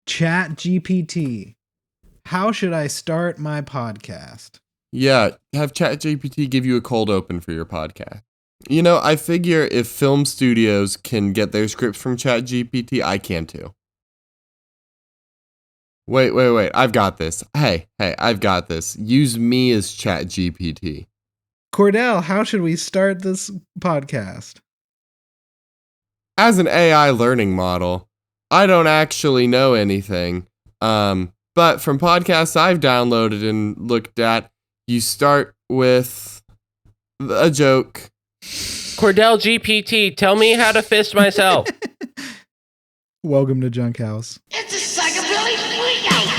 Chat GPT. How should I start my podcast? Yeah, have ChatGPT give you a cold open for your podcast. You know, I figure if film studios can get their scripts from ChatGPT, I can too. Wait. I've got this. Hey, I've got this. Use me as ChatGPT. Cordell, how should we start this podcast? As an AI learning model, I don't actually know anything. But from podcasts I've downloaded and looked at, you start with a joke. Cordell GPT, tell me how to fist myself. Welcome to Junk House. It's a psychobilly freakout!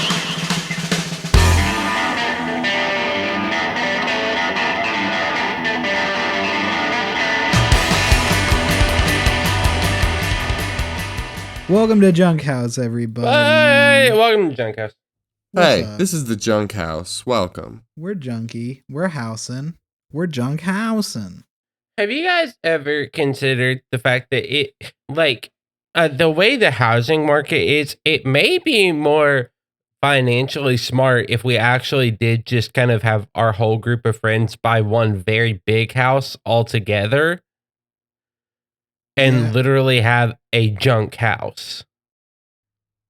Welcome to Junk House, everybody. Hey, welcome to Junk House. Hey, this is the Junk House. Welcome. We're junky. We're housing. We're junk housing. Have you guys ever considered the fact that the way the housing market is, it may be more financially smart if we actually did just kind of have our whole group of friends buy one very big house all together and literally have a junk house.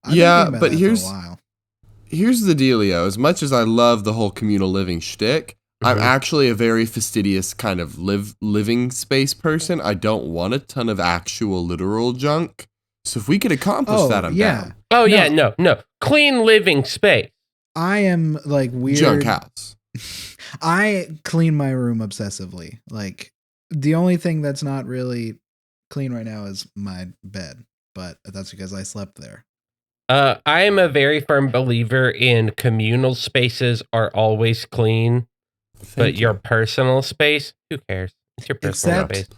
Yeah, but here's the dealio. As much as I love the whole communal living shtick, I'm actually a very fastidious kind of living space person. I don't want a ton of actual literal junk. So if we could accomplish that, I'm down. Oh, no. Clean living space. I am like weird. Junk house. I clean my room obsessively. Like the only thing that's not really clean right now is my bed, but that's because I slept there. I am a very firm believer in communal spaces are always clean, but your personal space, who cares? It's your personal space.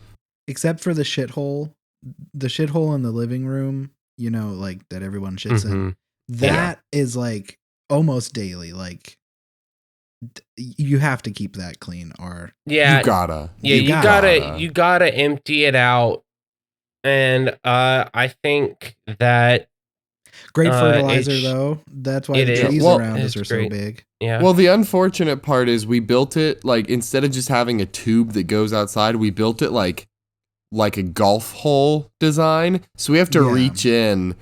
Except for the shithole in the living room, you know, like that everyone shits in. That is like almost daily. Like you have to keep that clean, or you gotta empty it out. And I think that great fertilizer, though. That's why the trees around us are so big. Yeah. Well, the unfortunate part is we built it like instead of just having a tube that goes outside, we built it like a golf hole design. So we have to reach in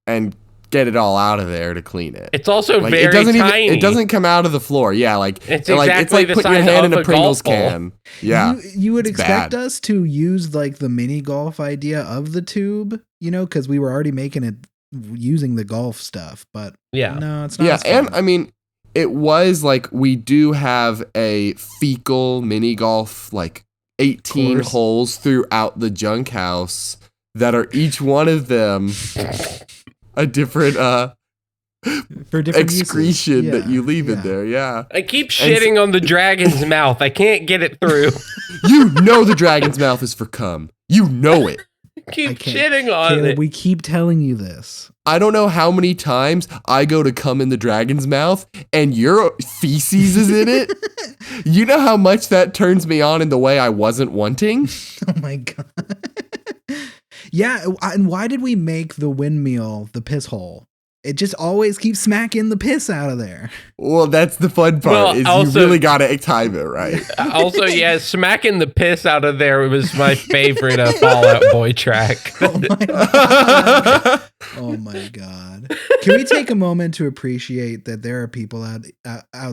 and get it all out of there to clean it. It's also like, very tiny. It doesn't come out of the floor. Yeah, like it's like putting your hand in a Pringles can. Yeah, you would expect us to use like the mini golf idea of the tube, you know, because we were already making it using the golf stuff. But no, it's not. Yeah, and I mean, it was like we do have a fecal mini golf, like 18 holes throughout the junk house that are each one of them a different for different excretion that you leave in there. Yeah, I keep shitting on the dragon's mouth. I can't get it through. You know the dragon's mouth is for cum. You know it. Keep shitting on it. We keep telling you this. I don't know how many times I go to cum in the dragon's mouth and your feces is in it. You know how much that turns me on in the way I wasn't wanting? Oh my God. Yeah, and why did we make the windmill the piss hole? It just always keeps smacking the piss out of there. Well, that's the fun part. You really got to time it right. Also, smacking the piss out of there was my favorite Fall Out Boy track. Oh my God. Can we take a moment to appreciate that there are people out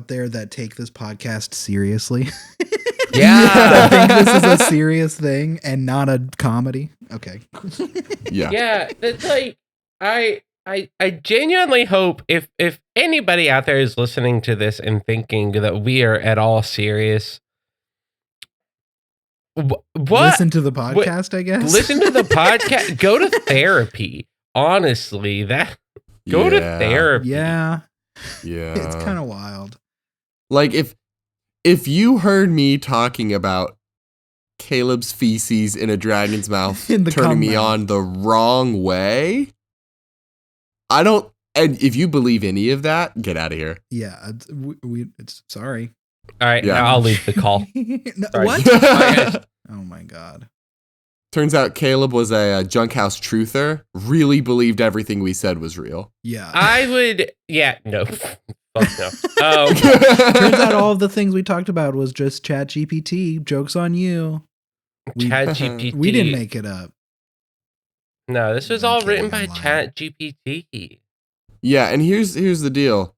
there that take this podcast seriously? Yeah. I think this is a serious thing and not a comedy. Okay. Yeah, it's like I genuinely hope if anybody out there is listening to this and thinking that we are at all serious, listen to the podcast, I guess. Listen to the podcast. Go to therapy. Honestly, go to therapy. Yeah. It's kind of wild. Like if you heard me talking about Caleb's feces in a dragon's mouth turning me on the wrong way, and if you believe any of that, get out of here. Yeah, it's sorry. All right, now I'll leave the call. What? Oh my God. Turns out Caleb was a junk house truther. Really believed everything we said was real. Yeah. I would. Yeah. No. Fuck no. Turns out all of the things we talked about was just ChatGPT. Joke's on you. ChatGPT. We didn't make it up. No, this was all written by ChatGPT. Yeah, and here's the deal.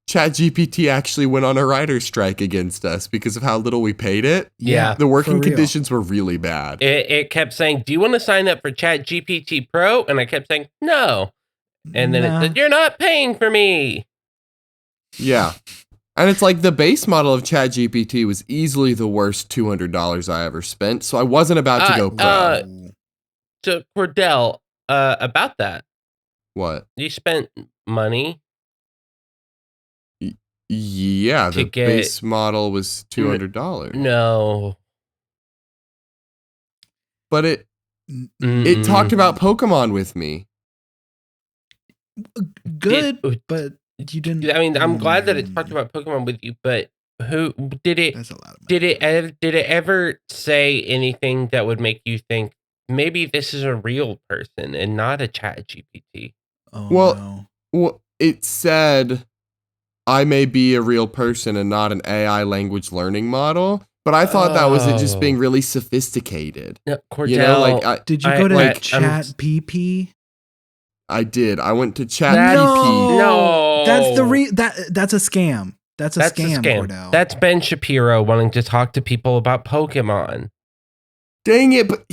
ChatGPT actually went on a writer's strike against us because of how little we paid it. Yeah. The working conditions were really bad. It kept saying, do you want to sign up for ChatGPT Pro? And I kept saying, no. And then it said, you're not paying for me. Yeah. And it's like the base model of ChatGPT was easily the worst $200 I ever spent. So I wasn't about to go pro. So Cordell, about that. What? You spent money. Yeah, the base model was $200. No. But it talked about Pokemon with me. Good, but you didn't. I mean, I'm glad that it talked about Pokemon with you, but who did it? That's a lot of money. Did it ever say anything that would make you think maybe this is a real person and not a ChatGPT? Oh, well, it said I may be a real person and not an AI language learning model, but I thought that was it just being really sophisticated. No, Cordell, did you go to ChatGPT? I did. I went to ChatGPT. No, that's a scam. That's a scam, Cordell. That's Ben Shapiro wanting to talk to people about Pokemon. Dang it! But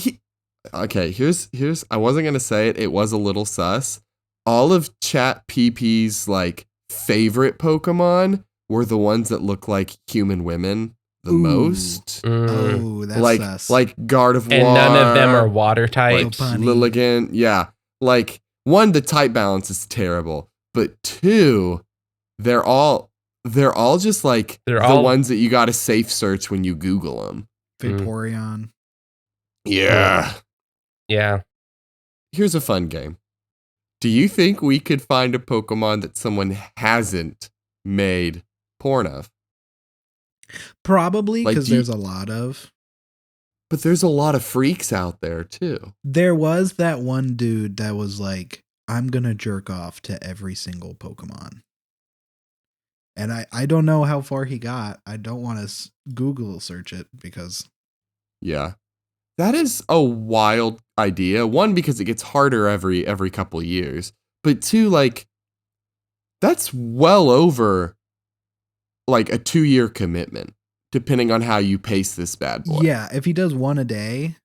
okay. Here's. I wasn't gonna say it. It was a little sus. All of ChatGPT's like favorite Pokemon were the ones that look like human women the most. Oh, that's sus. Like Gardevoir. And none of them are water types. Like Lilligant. Yeah. Like, one, the type balance is terrible. But two, they're all just like the ones that you got to safe search when you Google them. Vaporeon. Yeah. Yeah. Here's a fun game. Do you think we could find a Pokemon that someone hasn't made porn of? Probably, because there's a lot of. But there's a lot of freaks out there, too. There was that one dude that was like, I'm going to jerk off to every single Pokemon. And I don't know how far he got. I don't want to Google search it because. Yeah. That is a wild idea. One, because it gets harder every couple years. But two, like, that's well over like a 2-year commitment, depending on how you pace this bad boy. Yeah, if he does one a day.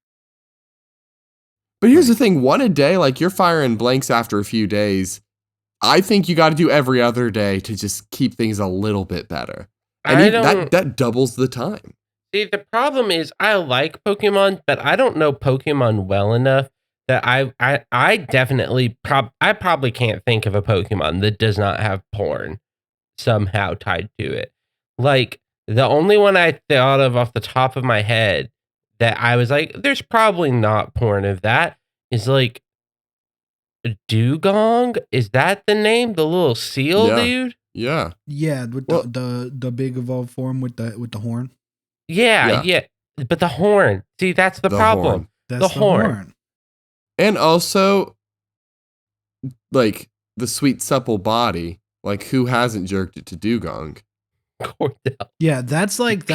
But here's the thing, one a day, like you're firing blanks after a few days. I think you got to do every other day to just keep things a little bit better. And that doubles the time. See, the problem is I like Pokemon, but I don't know Pokemon well enough that I definitely I probably can't think of a Pokemon that does not have porn somehow tied to it. Like, the only one I thought of off the top of my head that I was like, there's probably not porn of that is like Dugong. Is that the name? The little seal dude? Yeah. Yeah, with the big evolved form with the horn. Yeah. But the horn. See, that's the problem. Horn. That's the horn. And also, like, the sweet supple body. Like, who hasn't jerked it to Dugong? Cordell. Yeah, that's not.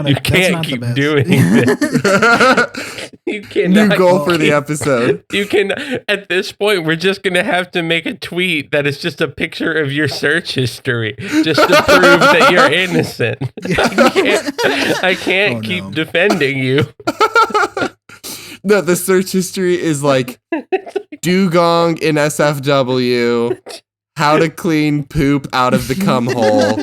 You can't keep doing this. You cannot. New goal for the episode. You can. At this point, we're just gonna have to make a tweet that is just a picture of your search history, just to prove that you're innocent. I can't keep defending you. No, the search history is like Dugong in SFW. How to clean poop out of the cum hole.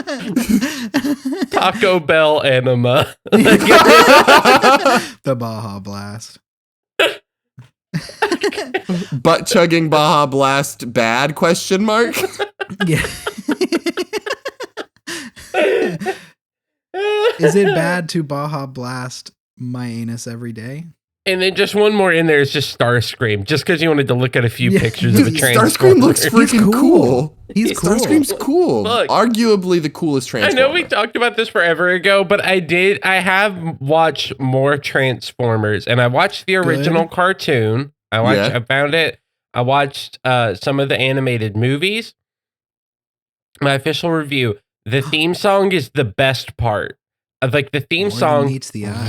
Taco Bell enema. The Baja Blast. Butt chugging Baja Blast bad ? Yeah. Is it bad to Baja Blast my anus every day? And then just one more in there is just Starscream, just because you wanted to look at a few pictures of a Transformer. Starscream looks freaking cool. He's cool. Starscream's cool. Look, arguably the coolest Transformer. I know we talked about this forever ago, but I have watched more Transformers, and I watched the original cartoon. I found it. I watched some of the animated movies. My official review, the theme song is the best part. Like the theme song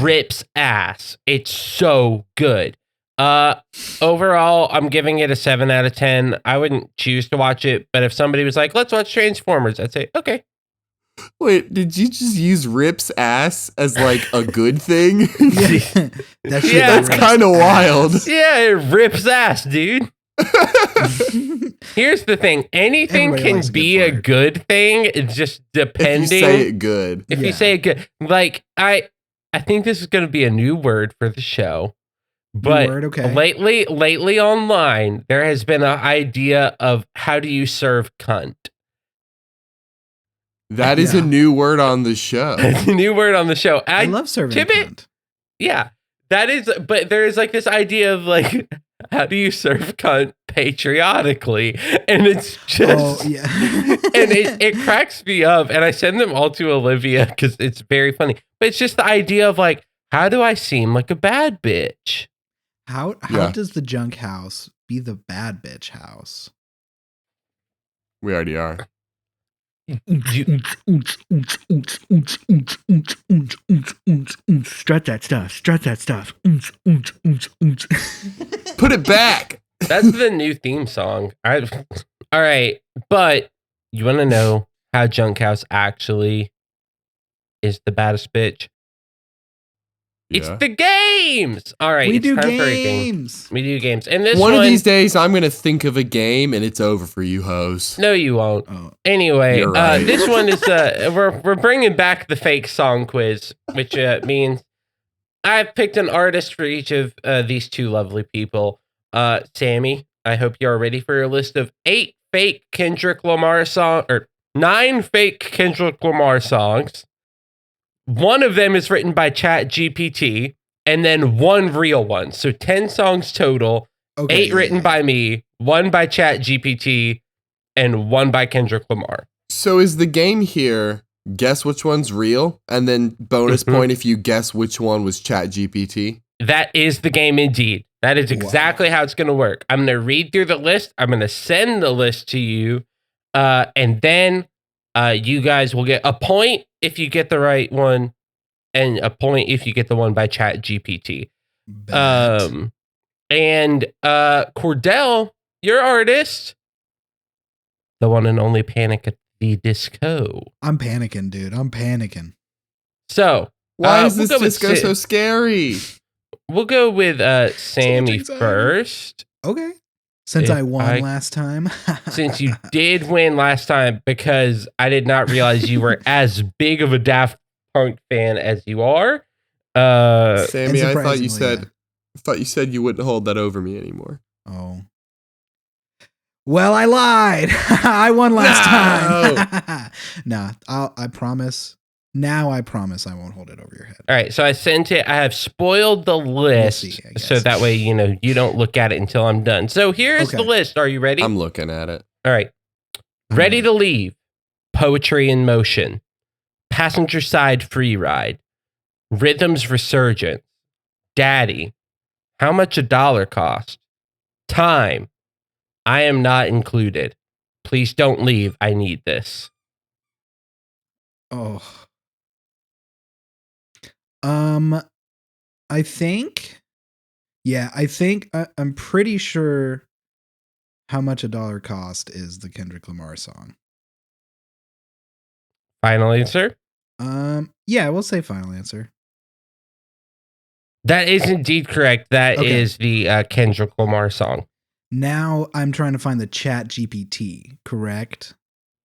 rips ass. It's so good. Overall, I'm giving it a 7 out of 10. I wouldn't choose to watch it, but if somebody was like, let's watch Transformers, I'd say, okay. Wait, did you just use rips ass as like a good thing? That's kind of wild. Yeah, it rips ass, dude. Here's the thing. Anything can be a good thing. It's just depending. If you say it good. If you say it good. Like, I think this is going to be a new word for the show. But lately online, there has been an idea of how do you serve cunt. That is a new word on the show. It's a new word on the show. I love serving cunt. Yeah. That is, but there is like this idea of like, how do you serve cunt patriotically? And it's just, and it cracks me up. And I send them all to Olivia because it's very funny. But it's just the idea of like, how do I seem like a bad bitch? How does the junk house be the bad bitch house? We already are. Strut that stuff. Put it back. That's the new theme song. All right, but you want to know how Junk House actually is the baddest bitch? It's the games. All right, we do games. We do games, and this one of these days I'm gonna think of a game, and it's over for you, hoes. No, you won't. Oh. Anyway, right. This one is we're bringing back the fake song quiz, which means I've picked an artist for each of these two lovely people. Sammy, I hope you're ready for your list of 8 fake Kendrick Lamar songs, or 9 fake Kendrick Lamar songs. One of them is written by ChatGPT, and then 1 real one. So 10 songs total, 8 written by me, 1 by ChatGPT, and 1 by Kendrick Lamar. So is the game here, guess which one's real, and then bonus point if you guess which one was ChatGPT? That is the game indeed. That is exactly how it's going to work. I'm going to read through the list. I'm going to send the list to you, and then you guys will get a point if you get the right one, and a point if you get the one by ChatGPT. And Cordell, your artist, the one and only Panic at the Disco. I'm panicking, dude. I'm panicking. So why is this disco so scary? We'll go with Sammy first. Okay. Since I won last time. Since you did win last time, because I did not realize you were as big of a Daft Punk fan as you are. Sammy, I thought you said you wouldn't hold that over me anymore. Oh. Well, I lied. I won last time. Nah, I promise. Now I promise I won't hold it over your head. All right, so I sent it. I have spoiled the list, so that way you don't look at it until I'm done. So here's the list. Are you ready? I'm looking at it. All right. Ready to Leave, Poetry in Motion, Passenger Side Free Ride, Rhythms Resurgence, Daddy, How Much a Dollar Cost, Time, I Am Not Included, Please Don't Leave, I Need This. Oh. I think I'm pretty sure How Much a Dollar Cost is the Kendrick Lamar song. Final answer? Yeah, we'll say final answer. That is indeed correct. That is the Kendrick Lamar song. Now I'm trying to find the ChatGPT, correct?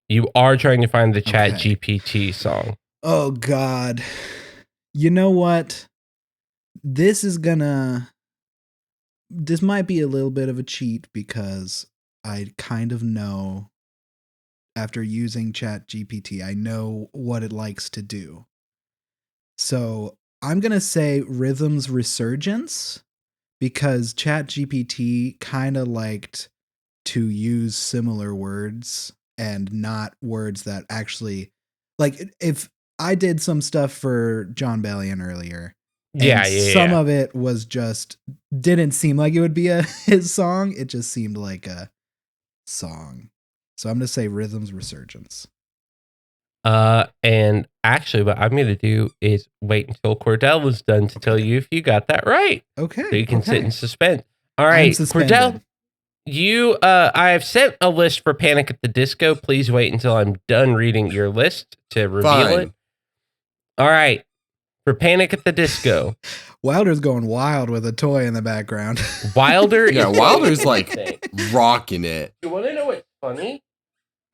You are trying to find the ChatGPT song. Oh, God. You know what? This might be a little bit of a cheat because I kind of know, after using ChatGPT, I know what it likes to do. So I'm going to say Rhythms Resurgence. because ChatGPT kind of liked to use similar words and not words that actually, like, if I did some stuff for John Bellion earlier, some of it was just didn't seem like it would be his song. It just seemed like a song. So I'm gonna say Rhythm's Resurgence. And actually, what I'm gonna do is wait until Cordell is done to tell you if you got that right. Okay. So you can sit in suspense. All right, Cordell. You, I have sent a list for Panic at the Disco. Please wait until I'm done reading your list to reveal it. All right, for Panic at the Disco. Wilder's going wild with a toy in the background. Wilder? Yeah, Wilder's like rocking it. You want to know what's funny?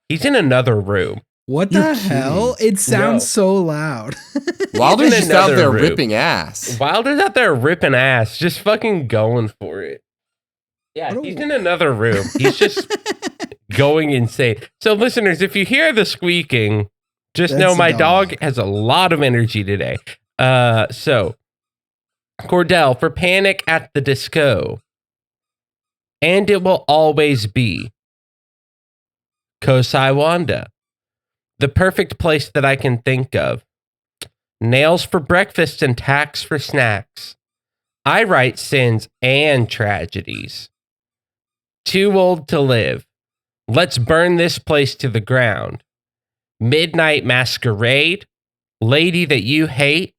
He's in another room. What the hell? It sounds so loud. Wilder's just out there ripping ass. Wilder's out there ripping ass, just fucking going for it. Yeah, he's in another room. He's just going insane. So, listeners, if you hear the squeaking, just know my dog has a lot of energy today. So, Cordell, for Panic at the Disco, and it will always be Kosai Wanda, the perfect place that I can think of, nails for breakfast and tacks for snacks. I write sins and tragedies. Too old to live. Let's burn this place to the ground. Midnight Masquerade, Lady That You Hate,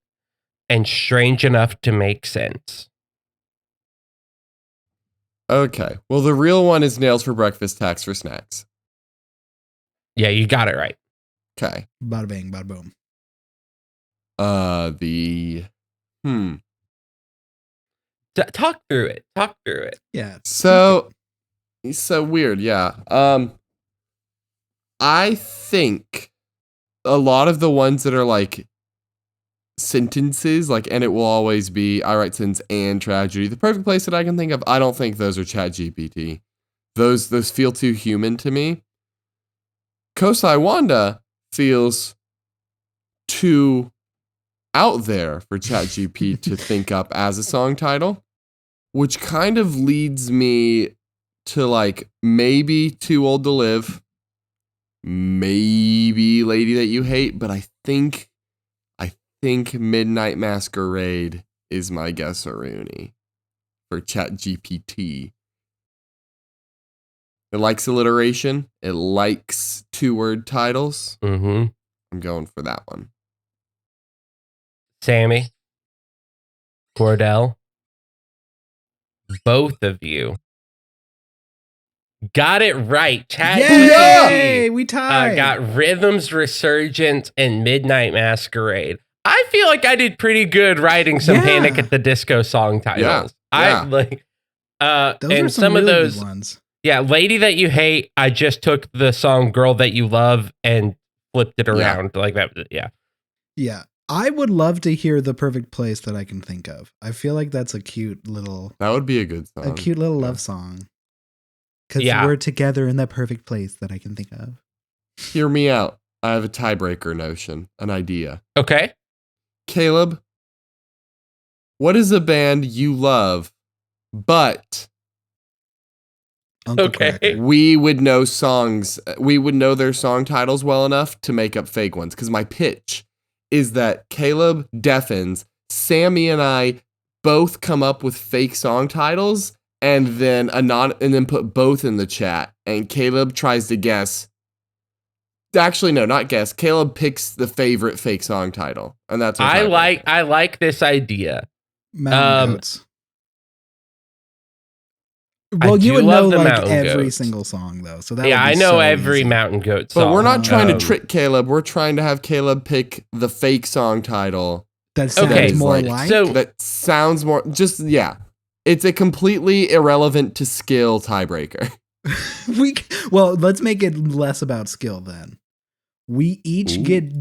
and Strange Enough to Make Sense. Okay. Well, the real one is nails for breakfast, tacks for snacks. Yeah, you got it right. Okay. Bada bang, bada boom. Talk through it. Talk through it. Yeah. So weird. Yeah. I think a lot of the ones that are like sentences, like, and it will always be, I write sins and tragedy. The perfect place that I can think of, I don't think those are ChatGPT. Those feel too human to me. Kosai Wanda feels too out there for ChatGPT to think up as a song title, which kind of leads me to like maybe Too Old to Live, maybe Lady That You Hate, but I think Midnight Masquerade is my guess-a-rooney for ChatGPT. It likes alliteration. It likes 2-word titles. Mm-hmm. I'm going for that one. Sammy, Cordell, both of you got it right. Yay! We tied. Got Rhythm's Resurgence and Midnight Masquerade. I feel like I did pretty good writing some Panic at the Disco song titles. Yeah. Those and are some really of those good ones. Yeah, Lady That You Hate, I just took the song Girl That You Love and flipped it around like that. Yeah. Yeah. I would love to hear The Perfect Place That I Can Think Of. I feel like that's a cute little... That would be a good song. A cute little love song. Because we're together in that perfect place that I can think of. Hear me out. I have a tiebreaker notion, an idea. Okay. Caleb, what is a band you love, but... Uncle Cracker. We would know songs. We would know their song titles well enough to make up fake ones. Because my pitch is that Caleb deafens, Sammy and I both come up with fake song titles, and then put both in the chat. And Caleb tries to guess. Actually, no, not guess. Caleb picks the favorite fake song title, and that's what I like this idea. Mountain Goats. Well, you would know like every single song though, so that I know every Mountain Goat song. But we're not trying to trick Caleb. We're trying to have Caleb pick the fake song title. That sounds more like. That sounds more. It's a completely irrelevant to skill tiebreaker. Let's make it less about skill then. We each get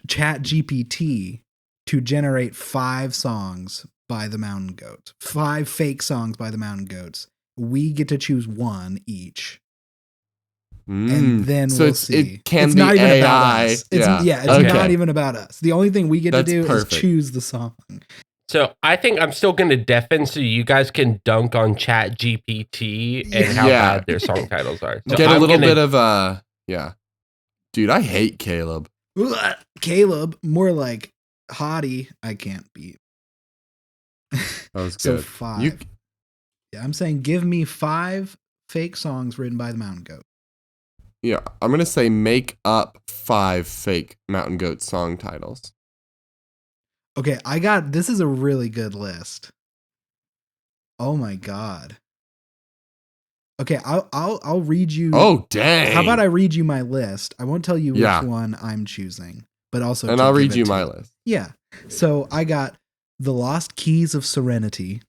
ChatGPT to generate 5 songs by the Mountain Goats. 5 fake songs by the Mountain Goats. We get to choose one each. And then we'll see. It can it's be not even AI. About us. It's okay. not even about us. The only thing we get to do is choose the song. So I think I'm still going to deafen so you guys can dunk on Chat GPT and how bad their song titles are. So get a little bit of yeah. Dude, I hate Caleb. Caleb, more like hottie. I can't beat. That was good. So 5. Yeah, I'm saying give me 5 fake songs written by the Mountain Goat. Yeah, I'm gonna say make up 5 fake Mountain Goat song titles. Okay, this is a really good list. Oh my god. Okay, I'll read you. Oh dang! How about I read you my list? I won't tell you which one I'm choosing, but also and I'll read you my list. Yeah. So I got The Lost Keys of Serenity,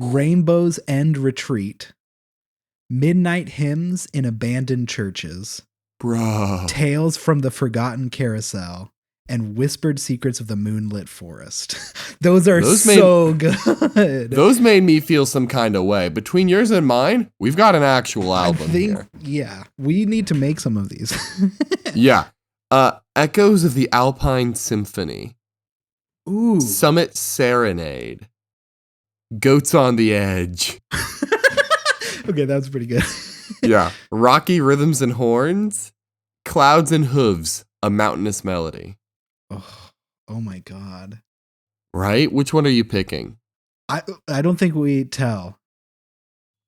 Rainbow's End Retreat, Midnight Hymns in Abandoned Churches, Bro, Tales from the Forgotten Carousel, and Whispered Secrets of the Moonlit Forest. Those so good. Those made me feel some kind of way. Between yours and mine, we've got an actual album here. Yeah, we need to make some of these. Yeah. Echoes of the Alpine Symphony. Ooh. Summit Serenade. Goats on the Edge. Okay, that's pretty good. Yeah. Rocky Rhythms and Horns. Clouds and Hooves, a Mountainous Melody. Oh my god. Right? Which one are you picking? I don't think we tell.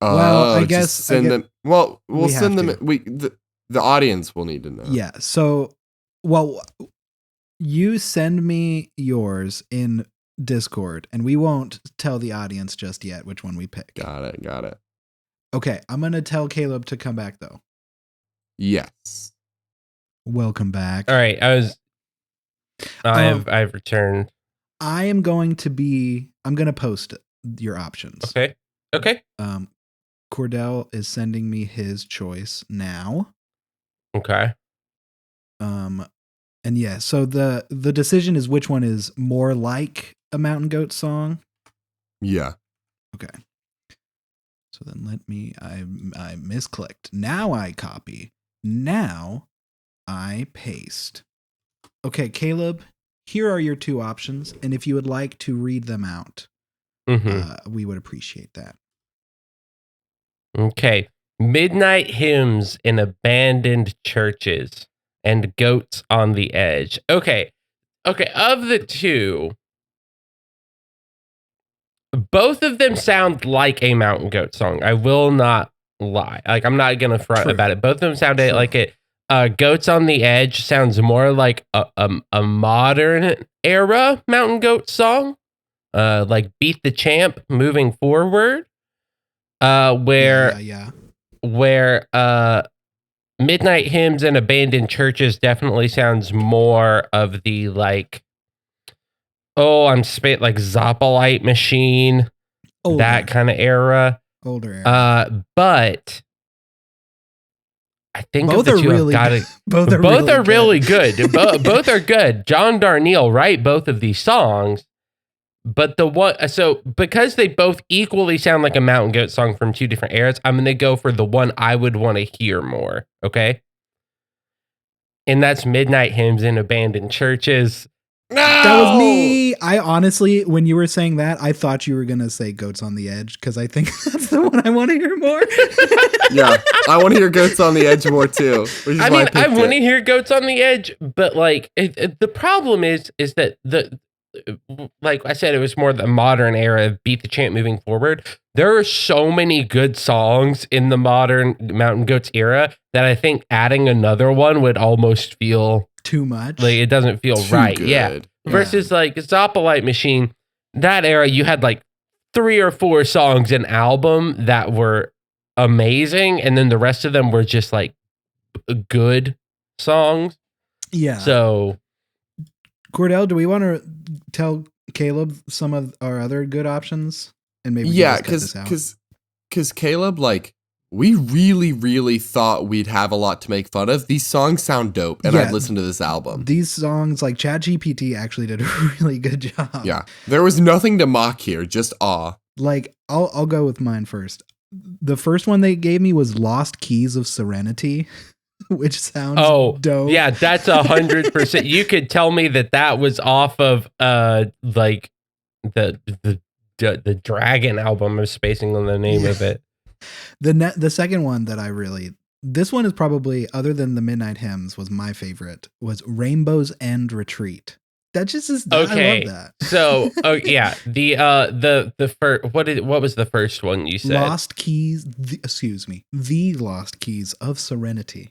Well, I guess send them. Well, we'll send them. The audience will need to know. Yeah. So, you send me yours in Discord, and we won't tell the audience just yet which one we pick. Got it. Okay, I'm gonna tell Caleb to come back though. Yes. Welcome back. All right, I've returned. I'm gonna post your options. Okay. Cordell is sending me his choice now. Okay. And yeah, so the decision is which one is more like a Mountain Goat song. Yeah. Okay. So then I misclicked. Now I copy. Now I paste. Okay, Caleb, here are your 2 options, and if you would like to read them out, we would appreciate that. Okay. Midnight Hymns in Abandoned Churches and Goats on the Edge. Okay. Of the 2, both of them sound like a Mountain Goat song. I will not lie. Like, I'm not going to front about it. Both of them sound like it. Goats on the Edge sounds more like a modern era Mountain Goat song. Like Beat the Champ, Moving Forward. Where Midnight Hymns and Abandoned Churches definitely sounds more of the like, like Zopolite Machine, that kind of era. Older era. But I think both of the 2 really I've got to. Both are really good. Both are good. John Darnielle write both of these songs. But because they both equally sound like a Mountain Goat song from 2 different eras, I'm going to go for the one I would want to hear more. Okay. And that's Midnight Hymns in Abandoned Churches. No! That was me. I honestly, when you were saying that, I thought you were going to say Goats on the Edge because I think that's the one I want to hear more. Yeah. I want to hear Goats on the Edge more too. I mean, I want to hear Goats on the Edge, but like the problem is that like I said, it was more the modern era of Beat the Champ, Moving Forward. There are so many good songs in the modern Mountain Goats era that I think adding another one would almost feel too much. Like it doesn't feel right. Good. Yeah. Versus like Zopolite Machine, that era you had like 3 or 4 songs an album that were amazing, and then the rest of them were just like good songs. Yeah. So Cordell, do we want to tell Caleb some of our other good options? And maybe because Caleb, like, we really thought we'd have a lot to make fun of. These songs sound dope, and I've listened to this album. These songs, like ChatGPT actually did a really good job. Yeah. There was nothing to mock here, just awe. Like, I'll go with mine first. The first one they gave me was Lost Keys of Serenity. Which sounds dope. Yeah, that's 100%. You could tell me that was off of like the Dragon album. I'm spacing on the name of it. The second one that this one is probably, other than the Midnight Hymns, was my favorite, was Rainbow's End Retreat. That just is, okay. I love that. So, yeah, the first, what was the first one you said? The Lost Keys of Serenity.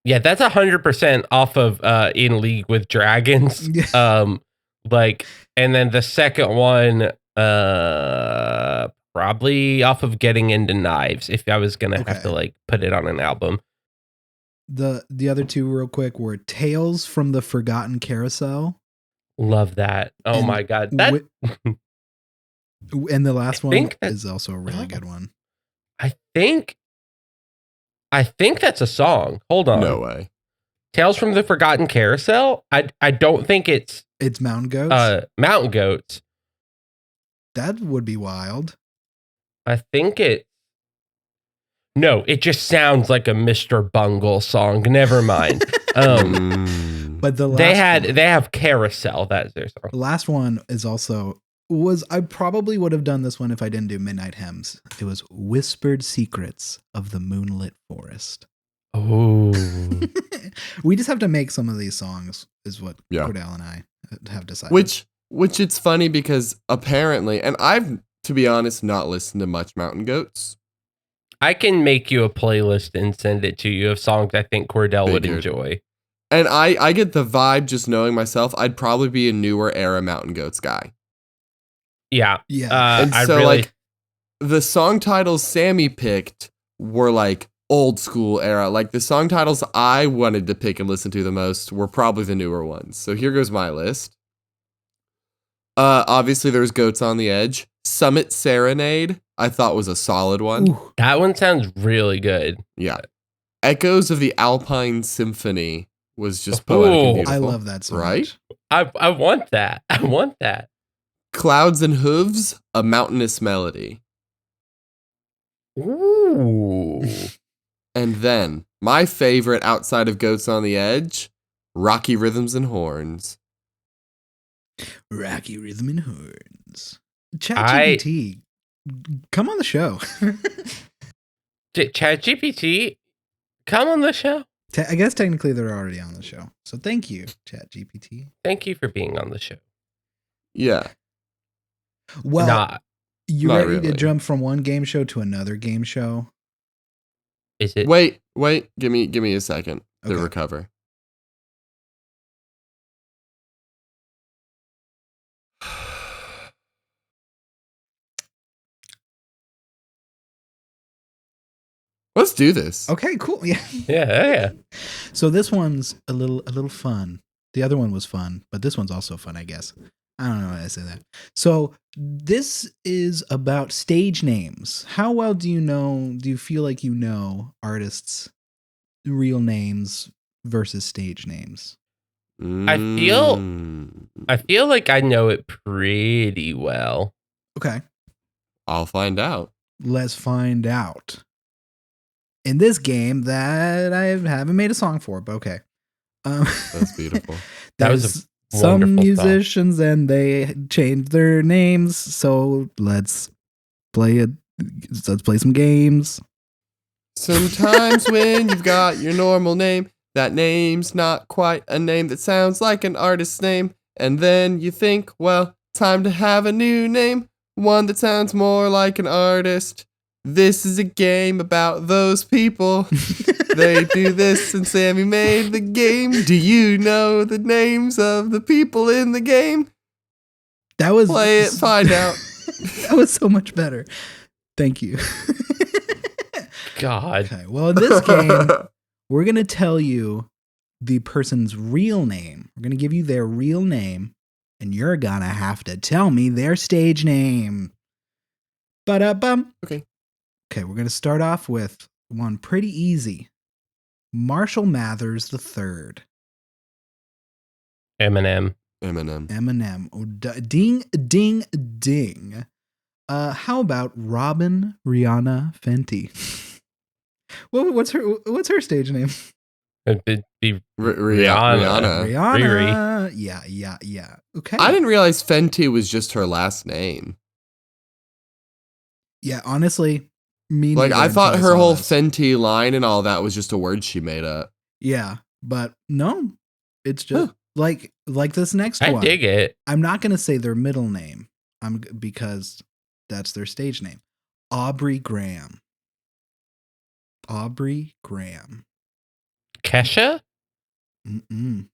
Yeah, that's 100% off of In League with Dragons. And then the second one, probably off of Getting Into Knives, if I was gonna have to put it on an album. The other two real quick were Tales from the Forgotten Carousel. Love that. Oh my god. That and the last one is also a really good one. I think that's a song. Hold on. No way. Tales from the Forgotten Carousel? I don't think it's Mountain Goats. Mountain Goats. That would be wild. I think no, it just sounds like a Mr. Bungle song. Never mind. But they have Carousel. That's their song. The last one is also I probably would have done this one if I didn't do Midnight Hymns. It was Whispered Secrets of the Moonlit Forest. Oh. We just have to make some of these songs, is what Cordell and I have decided. Which it's funny because apparently, and I've, to be honest, not listened to much Mountain Goats. I can make you a playlist and send it to you of songs I think Cordell would enjoy. And I get the vibe just knowing myself. I'd probably be a newer era Mountain Goats guy. Yeah. Yeah. And so the song titles Sammy picked were like old school era. Like the song titles I wanted to pick and listen to the most were probably the newer ones. So here goes my list. Obviously there was Goats on the Edge. Summit Serenade, I thought was a solid one. Ooh. That one sounds really good. Yeah. Echoes of the Alpine Symphony was just poetic and beautiful. I love that song. Right? I want that. I want that. Clouds and Hooves, A Mountainous Melody. Ooh. And then, my favorite outside of Goats on the Edge, Rocky Rhythms and Horns. Rocky Rhythm and Horns. ChatGPT, come on the show. ChatGPT, come on the show. I guess technically they're already on the show. So thank you, ChatGPT. Thank you for being on the show. Yeah. Well, you ready to jump from one game show to another game show? Is it? Wait. Give me a second to recover. Let's do this. Okay, cool. Yeah. Yeah. So this one's a little fun. The other one was fun, but this one's also fun, I guess. I don't know why I say that. So this is about stage names. How well do you feel like you know artists' real names versus stage names? I feel like I know it pretty well. Okay. I'll find out. Let's find out. In this game that I haven't made a song for, but okay. That's beautiful. That was some musicians song. And they changed their names, so let's play some games. Sometimes when you've got your normal name, that name's not quite a name that sounds like an artist's name, and then you think, well, time to have a new name, one that sounds more like an artist. This is a game about those people. They do this and Sammy made the game. Do you know the names of the people in the game? That was play it, find out. That was so much better. Thank you. God. Okay. Well, in this game, we're going to tell you the person's real name. We're going to give you their real name, and you're going to have to tell me their stage name. Ba-da-bum. Okay, we're going to start off with one pretty easy. Marshall Mathers III. Eminem. Oh, ding, ding, ding. How about Robin Rihanna Fenty? What's her stage name? It'd be Rihanna. Rihanna. Yeah. Okay. I didn't realize Fenty was just her last name. Yeah, honestly, like I thought her whole Fenty line and all that was just a word she made up. Yeah, but no, it's just like this next one. I dig it. I'm not gonna say their middle name. Because that's their stage name. Aubrey Graham. Aubrey Graham. Kesha? Mm-mm.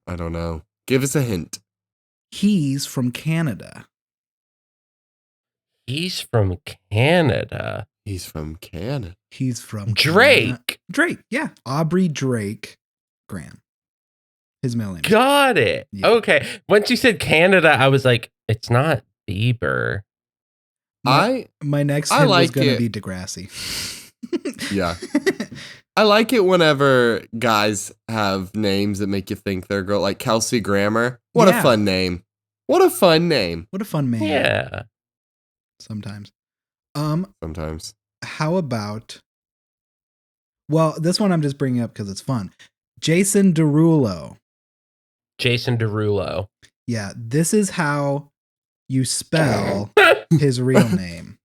I don't know. Give us a hint. He's from Canada. He's from Canada. He's from Canada. He's from Drake. Canada. Drake, yeah. Aubrey Drake Graham. His middle name. Got it. Yeah. Okay. Once you said Canada, I was like, it's not Bieber. My next hint was going to be Degrassi. Yeah. I like it whenever guys have names that make you think they're a girl, like Kelsey Grammer. What a fun name. What a fun name. What a fun man. Yeah. Sometimes. Sometimes. How about... Well, this one I'm just bringing up because it's fun. Jason Derulo. Jason Derulo. Yeah, this is how you spell his real name.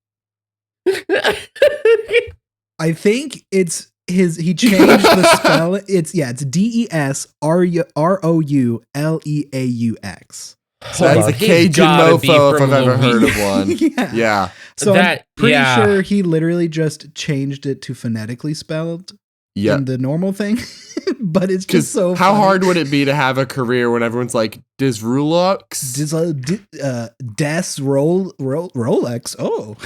I think it's he changed the spell. It's DESROULEAUX. So that's a Cajun mofo if I've ever heard of one. Yeah. So I'm pretty sure he literally just changed it to phonetically spelled in the normal thing. But it's just so how funny. hard would it be to have a career when everyone's like, Rolex? Rolex. Oh.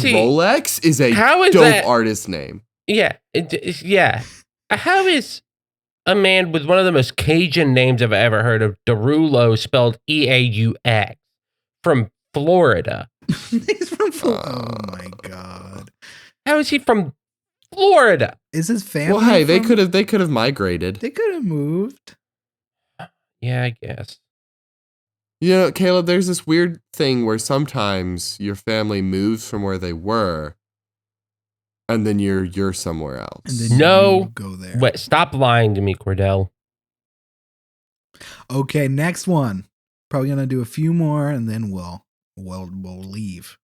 Rolex is a dope artist name. Yeah. Yeah. How is a man with one of the most Cajun names I've ever heard of, Derulo, spelled EAUX, from Florida? He's from Florida. Oh my God. How is he from Florida? Is his family? Well, hey, they could have migrated. They could have moved. Yeah, I guess. You know, Caleb, there's this weird thing where sometimes your family moves from where they were, and then you're somewhere else. And then you go there. Wait, stop lying to me, Cordell. Okay, next one. Probably gonna do a few more, and then we'll leave.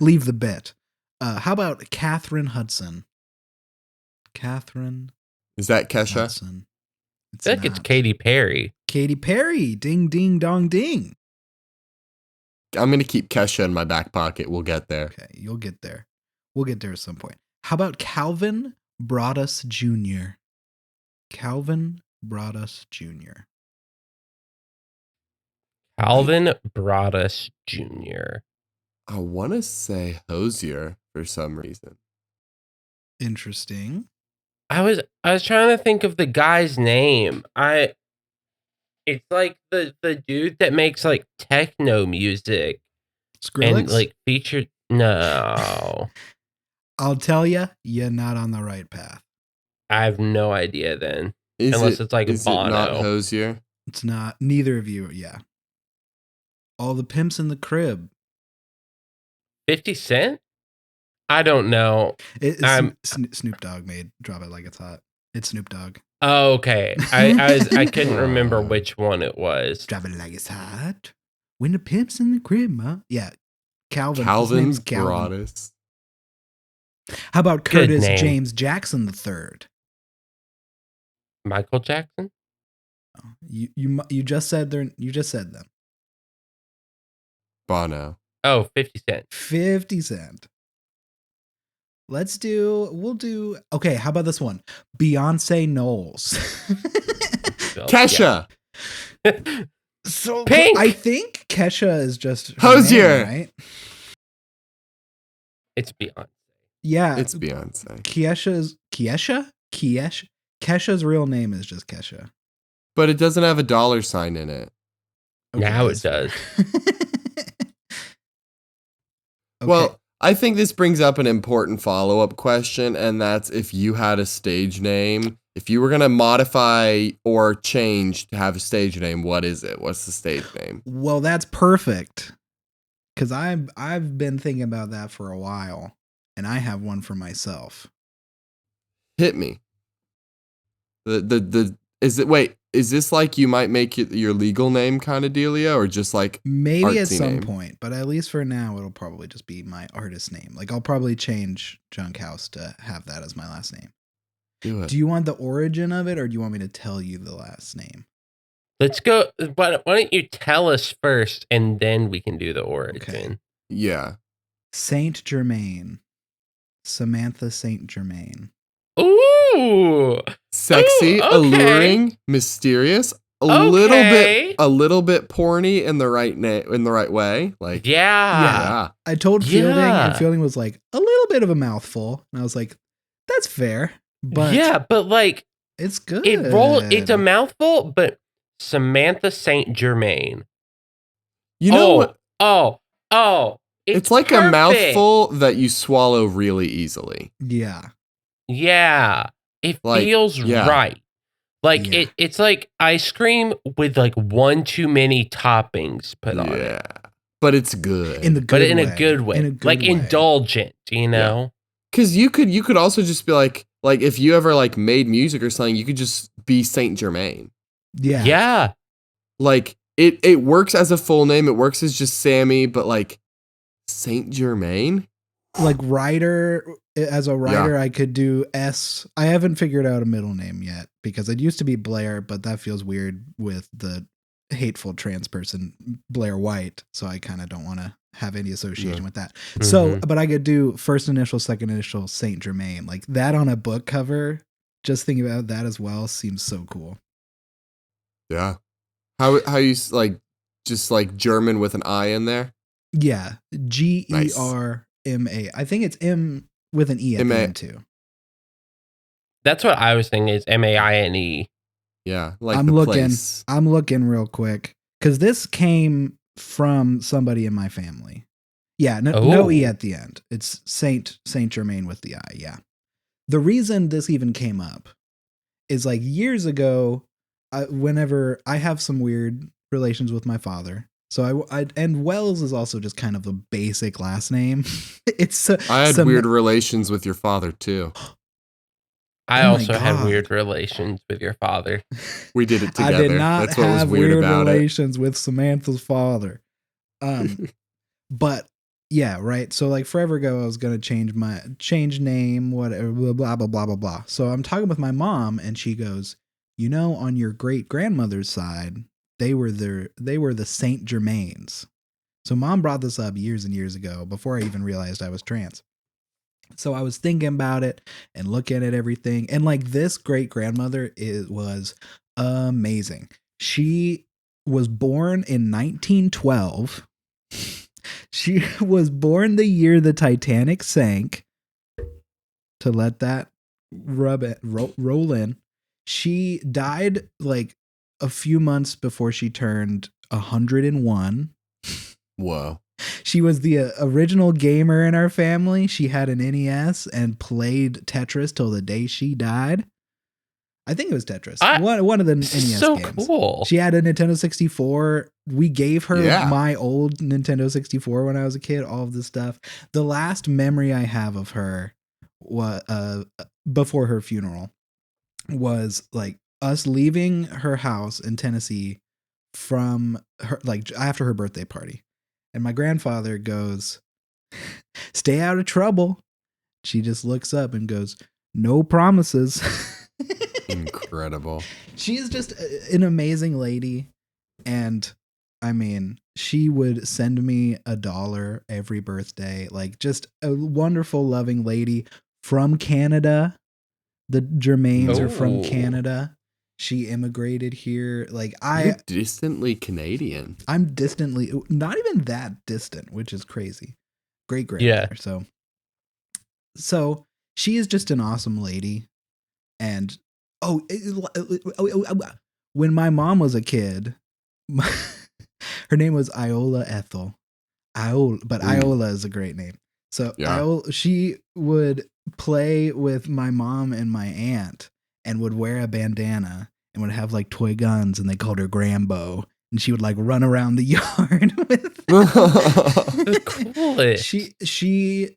Leave the bit. How about Catherine Hudson? Catherine. Is that Kesha? Hudson. I feel like it's Katy Perry. Katy Perry. Ding, ding, dong, ding. I'm going to keep Kesha in my back pocket. We'll get there. Okay, you'll get there. We'll get there at some point. How about Calvin Broadus Jr.? Calvin Broadus Jr. Calvin Broadus Jr. I want to say Hosier for some reason. Interesting. I was trying to think of the guy's name. It's like the dude that makes like techno music. Skrillex? And like featured. No. I'll tell you, you're not on the right path. I have no idea then. It's Bono. It not Hosier? It's not. Neither of you. Yeah. All the pimps in the crib. 50 Cent? I don't know. Snoop Dogg made Drop It Like It's Hot. It's Snoop Dogg. Oh, okay. I couldn't remember which one it was. Drop it like it's hot. When the pimp's in the crib, huh? Yeah. Calvin Broadus. How about Curtis James Jackson III? Michael Jackson? You just said them. You just said them. Bono. Oh, 50 Cent. 50 Cent. We'll do, okay, how about this one? Beyonce Knowles. Kesha. Yeah. So Pink. I think Kesha is just Hosier, right? It's Beyonce. Yeah. It's Beyonce. Kesha's real name is just Kesha. But it doesn't have a $sign in it. Okay, now it does. Okay. Well, I think this brings up an important follow-up question, and that's if you had a stage name, if you were going to modify or change to have a stage name, what is it? What's the stage name? Well, that's perfect. Because I've been thinking about that for a while, and I have one for myself. Hit me. Is this like you might make it your legal name kind of dealio, or just like maybe at artsy some name? point, but at least for now, it'll probably just be my artist name. Like I'll probably change Junk House to have that as my last name. Do it. Do you want the origin of it, or do you want me to tell you the last name? Let's go. Why don't you tell us first, and then we can do the origin. Okay. Yeah. Saint Germain. Samantha Saint Germain. Ooh. Sexy, Ooh, okay. alluring, mysterious, a little bit porny in the right way. Like yeah. I told Fielding, and Fielding was like a little bit of a mouthful, and I was like, "That's fair." But but like it's good. It's a mouthful, but Samantha Saint Germain. You know what? Oh. It's like perfect. A mouthful that you swallow really easily. Yeah. Yeah. It feels right. Like it's like ice cream with like one too many toppings put on it. Yeah. But it's good. In a good way. Like indulgent, you know? Yeah. Cause you could also just be like if you ever like made music or something, you could just be Saint Germain. Yeah. Yeah. Like it works as a full name. It works as just Sammy, but like Saint Germain? Like as a writer, I could do S. I haven't figured out a middle name yet because it used to be Blair, but that feels weird with the hateful trans person, Blair White. So I kind of don't want to have any association with that. Mm-hmm. So, but I could do first initial, second initial, Saint Germain. Like that on a book cover, just thinking about that as well seems so cool. Yeah. How you like, just like German with an I in there? Yeah. Germa. I think it's M with an E at the end too. That's what I was thinking is MAINE. Yeah. Like I'm looking real quick because this came from somebody in my family. Yeah. No E at the end. It's Saint Germain with the I. Yeah. The reason this even came up is like years ago, whenever I have some weird relations with my father. So and Wells is also just kind of a basic last name. I had weird relations with your father too. I also had weird relations with your father. We did it together. I did not That's what have was weird about relations with Samantha's father. But yeah, right. So like forever ago, I was gonna change name, whatever, blah blah blah blah blah. So I'm talking with my mom, and she goes, on your great grandmother's side, they were the Saint Germains. So mom brought this up years and years ago before I even realized I was trans. So I was thinking about it and looking at everything. And like this great grandmother was amazing. She was born in 1912. She was born the year the Titanic sank. To let that roll in. She died like a few months before she turned 101. Whoa. She was the original gamer in our family. She had an NES and played Tetris till the day she died. I think it was Tetris. One of the NES games. Cool. She had a Nintendo 64. We gave her my old Nintendo 64 when I was a kid, all of this stuff. The last memory I have of her was before her funeral was like us leaving her house in Tennessee from her, like after her birthday party. And my grandfather goes, "Stay out of trouble." She just looks up and goes, "No promises." Incredible. She is just an amazing lady. And I mean, she would send me $1 every birthday. Like just a wonderful, loving lady from Canada. The Germains are from Canada. She immigrated here. Like You're distantly Canadian. I'm distantly, not even that distant, which is crazy. Great grandmother. Yeah. So she is just an awesome lady. And when my mom was a kid, her name was Iola Ethel. Iola is a great name. So she would play with my mom and my aunt and would wear a bandana and would have like toy guns, and they called her Grambo. and she would like run around the yard with The coolest. She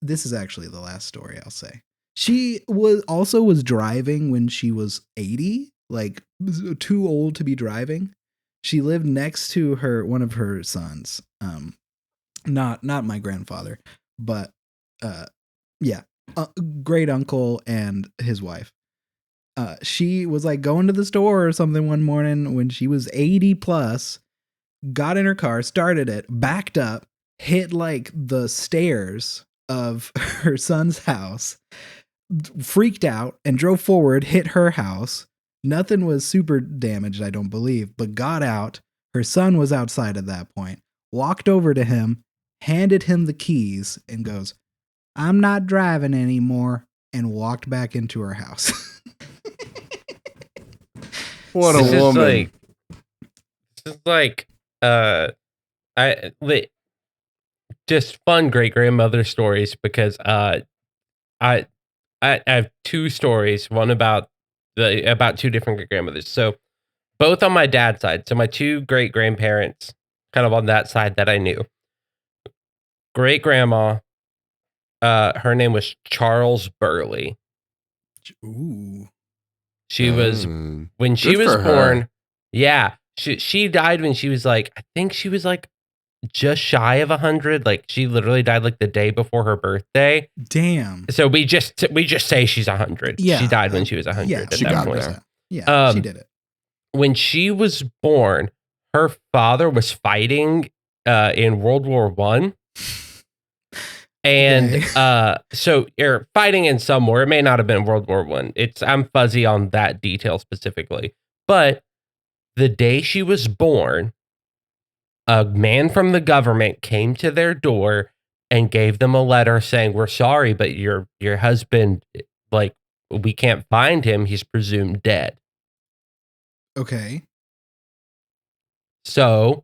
this is actually the last story I'll say. She was driving when she was 80, like too old to be driving. She lived next to one of her sons. Not my grandfather, but great uncle and his wife. She was like going to the store or something one morning when she was 80 plus, got in her car, started it, backed up, hit like the stairs of her son's house, freaked out and drove forward, hit her house. Nothing was super damaged, I don't believe, but got out. Her son was outside at that point, walked over to him, handed him the keys and goes, "I'm not driving anymore," and walked back into her house. What a woman. This is like just fun great grandmother stories because I have two stories, one about two different great grandmothers. So both on my dad's side. So my two great grandparents, kind of on that side that I knew. Great grandma, her name was Charles Burley. Ooh. She was when she was born. Yeah, she died when she was like, I think she was like just shy of 100. Like she literally died like the day before her birthday. Damn. So we just say she's 100. Yeah, she died when she was 100. Yeah, at she that got point. there. Yeah, she did it. When she was born, her father was fighting in World War I. And so you're fighting in some war. It may not have been World War I. I'm fuzzy on that detail specifically. But the day she was born, a man from the government came to their door and gave them a letter saying, "We're sorry, but your husband, like, we can't find him. He's presumed dead." Okay. So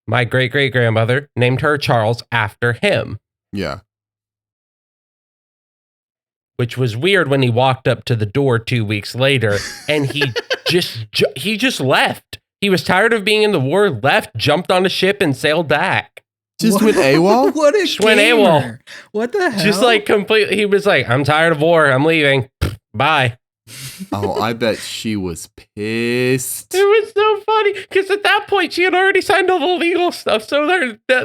my great-great-grandmother named her Charles after him. Yeah. Which was weird when he walked up to the door 2 weeks later and he just left. He was tired of being in the war, left, jumped on a ship and sailed back. Just went AWOL? What a Just went AWOL. What the hell? Just like completely, he was like, "I'm tired of war. I'm leaving. Bye." Oh, I bet she was pissed. It was so funny because at that point she had already signed all the legal stuff. So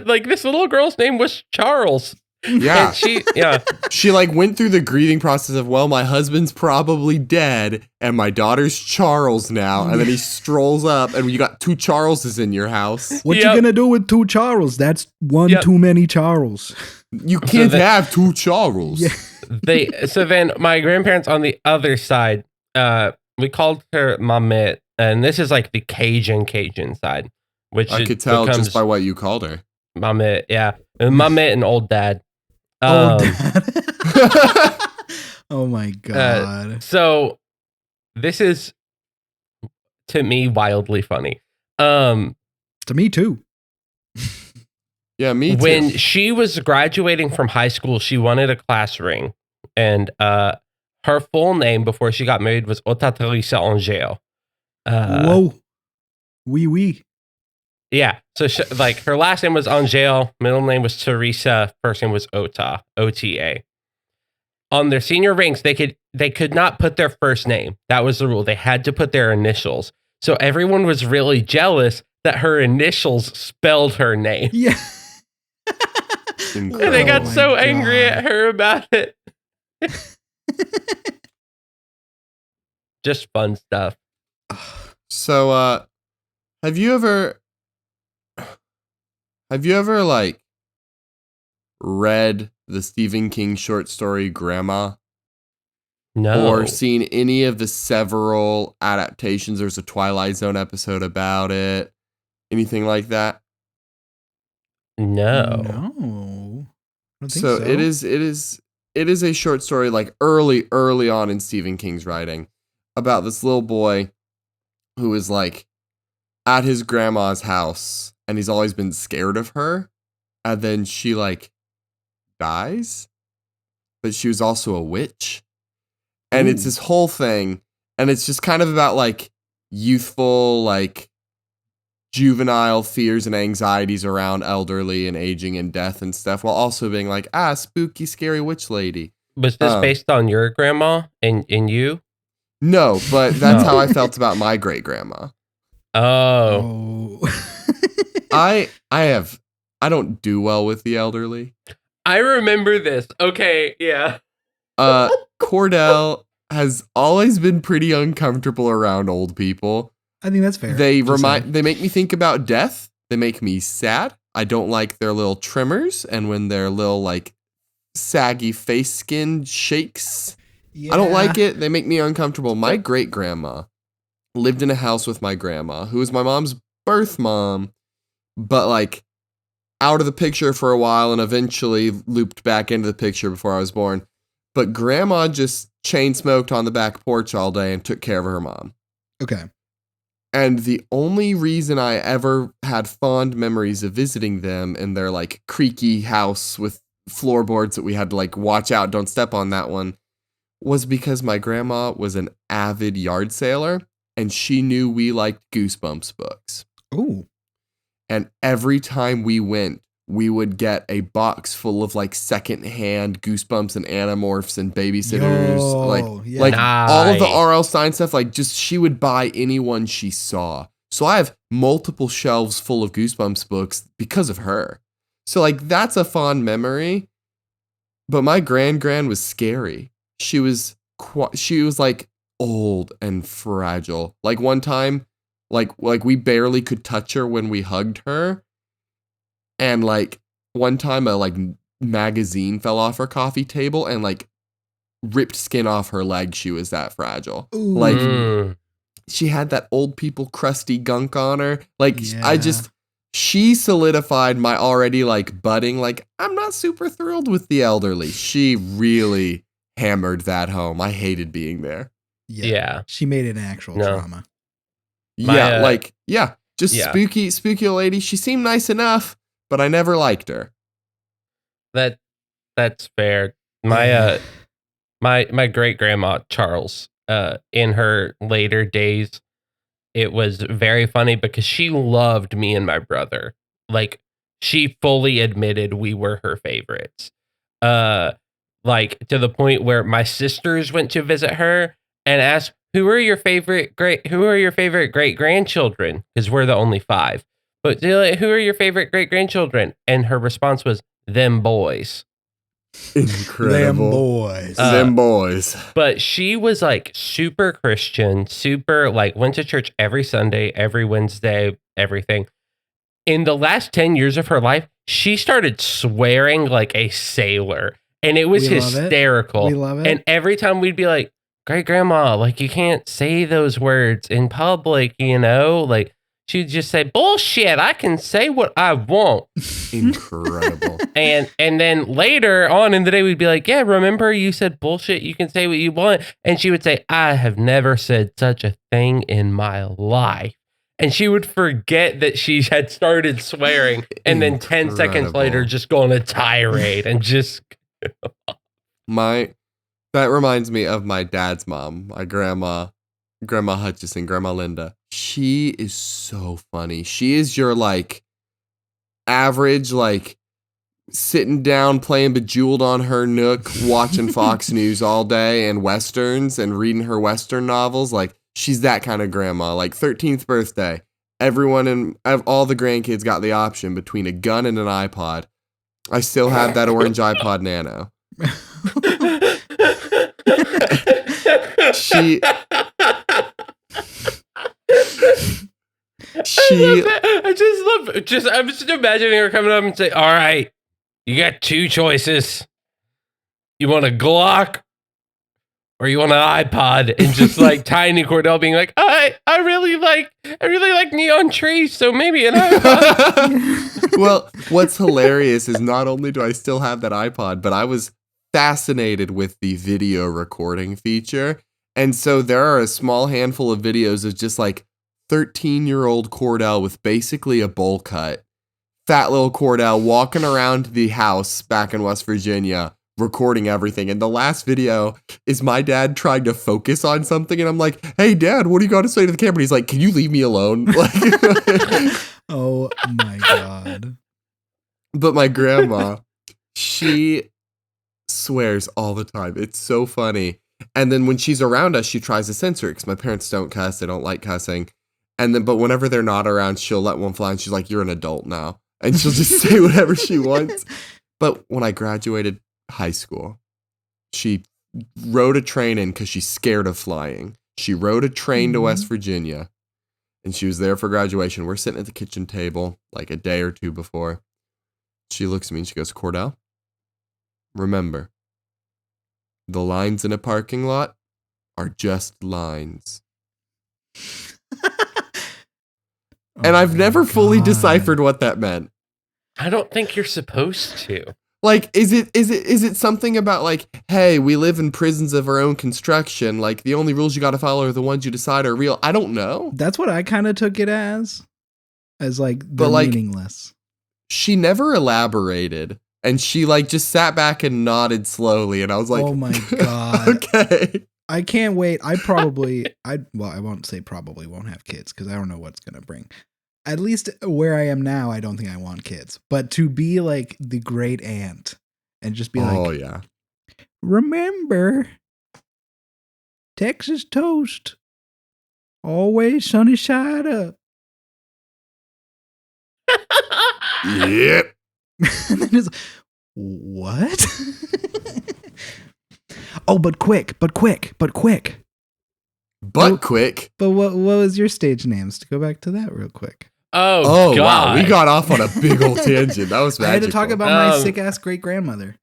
like this little girl's name was Charles. Yeah. And she like went through the grieving process of, well, my husband's probably dead and my daughter's Charles now. And then he strolls up and you got two Charleses in your house. What you gonna do with two Charles? That's one too many Charles. You can't have two Charles. Yeah. So then my grandparents on the other side, we called her Mamette, and this is like the Cajun side, which I could tell just by what you called her. Mamette, yeah. Mamette and old dad. Old dad. Oh my God. So this is, to me, wildly funny. To me too. Yeah, me too. When she was graduating from high school, she wanted a class ring. And her full name before she got married was Ota Teresa Angel. Whoa. Oui. Yeah. So like her last name was Angel, middle name was Teresa, first name was Ota, O-T-A. On their senior rings, they could not put their first name. That was the rule. They had to put their initials. So everyone was really jealous that her initials spelled her name. Yeah. And they got so angry at her about it. Just fun stuff. So, have you ever like read the Stephen King short story Grandma? No. Or seen any of the several adaptations? There's a Twilight Zone episode about it. Anything like that? No. I don't think so. It is a short story like early on in Stephen King's writing about this little boy who is like at his grandma's house and he's always been scared of her. And then she like dies, but she was also a witch. And it's this whole thing. And it's just kind of about like youthful, like juvenile fears and anxieties around elderly and aging and death and stuff, while also being like, spooky, scary witch lady. Was this based on your grandma and you? No, but that's how I felt about my great grandma. Oh. I don't do well with the elderly. I remember this. Okay, yeah. Cordell has always been pretty uncomfortable around old people. I think that's fair. They make me think about death. They make me sad. I don't like their little tremors and when their little like saggy face skin shakes. Yeah. I don't like it. They make me uncomfortable. My great grandma lived in a house with my grandma, who was my mom's birth mom, but like out of the picture for a while and eventually looped back into the picture before I was born. But grandma just chain smoked on the back porch all day and took care of her mom. Okay. And the only reason I ever had fond memories of visiting them in their like creaky house with floorboards that we had to like watch out, don't step on that one, was because my grandma was an avid yard sailor and she knew we liked Goosebumps books. Ooh. And every time we went, we would get a box full of like secondhand Goosebumps and Animorphs and Babysitters, like all of the R.L. Stein stuff. Like just she would buy anyone she saw. So I have multiple shelves full of Goosebumps books because of her. So like that's a fond memory. But my grand was scary. She was like old and fragile. Like one time, like we barely could touch her when we hugged her. And like one time a like magazine fell off her coffee table and like ripped skin off her leg. She was that fragile. Ooh. Like she had that old people crusty gunk on her. Like she solidified my already like budding, like I'm not super thrilled with the elderly. She really hammered that home. I hated being there. Yeah. She made it an actual trauma. Spooky old lady. She seemed nice enough, but I never liked her. That's fair. My great grandma Charles, in her later days, it was very funny because she loved me and my brother. Like she fully admitted we were her favorites. Like to the point where my sisters went to visit her and asked, who are your favorite great grandchildren? Because we're the only 5. But who are your favorite great grandchildren? And her response was, them boys. Incredible. Them boys. But she was like super Christian, super like went to church every Sunday, every Wednesday, everything. In the last 10 years of her life, she started swearing like a sailor. And it was hysterical. We love it. And every time we'd be like, great grandma, like you can't say those words in public, you know? Like she'd just say, bullshit, I can say what I want. Incredible. And then later on in the day, we'd be like, yeah, remember you said bullshit, you can say what you want. And she would say, I have never said such a thing in my life. And she would forget that she had started swearing. And then 10 seconds later, just go on a tirade and just... That reminds me of my dad's mom, my grandma Hutchison, Grandma Linda. She is so funny. She is your like average, like sitting down playing Bejeweled on her nook, watching Fox News all day and Westerns and reading her Western novels. Like she's that kind of grandma. Like 13th birthday, everyone and all the grandkids got the option between a gun and an iPod. I still have that orange iPod Nano. I'm just imagining her coming up and say, all right, you got 2 choices. You want a Glock or you want an iPod? And just like Tiny Cordell being like, I really like neon trees, so maybe an iPod. Well, what's hilarious is not only do I still have that iPod, but I was fascinated with the video recording feature. And so there are a small handful of videos of just like 13-year-old Cordell with basically a bowl cut. Fat little Cordell walking around the house back in West Virginia recording everything. And the last video is my dad trying to focus on something. And I'm like, hey, Dad, what do you got to say to the camera? And he's like, can you leave me alone? Like, oh, my God. But my grandma, she swears all the time. It's so funny. And then when she's around us, she tries to censor it because my parents don't cuss. They don't like cussing. And then, but whenever they're not around, she'll let one fly and she's like, you're an adult now. And she'll just say whatever she wants. But when I graduated high school, she rode a train in because she's scared of flying. She rode a train to West Virginia and she was there for graduation. We're sitting at the kitchen table like a day or two before. She looks at me and she goes, Cordell, remember, the lines in a parking lot are just lines. And I've never fully deciphered what that meant. I don't think you're supposed to. Like, is it something about like, hey, we live in prisons of our own construction. Like, the only rules you got to follow are the ones you decide are real. I don't know. That's what I kind of took it as like, they're meaningless. She never elaborated. And she like just sat back and nodded slowly. And I was like, oh my God. Okay. I can't wait. I won't say probably won't have kids because I don't know what's going to bring. At least where I am now, I don't think I want kids. But to be like the great aunt and just be like, oh yeah, remember, Texas toast, always sunny side up. Yep. And then it's what? Oh, but quick. But quick. But what was your stage names? To go back to that real quick. Oh God. Wow, we got off on a big old tangent. That was magical. I had to talk about my sick ass great grandmother.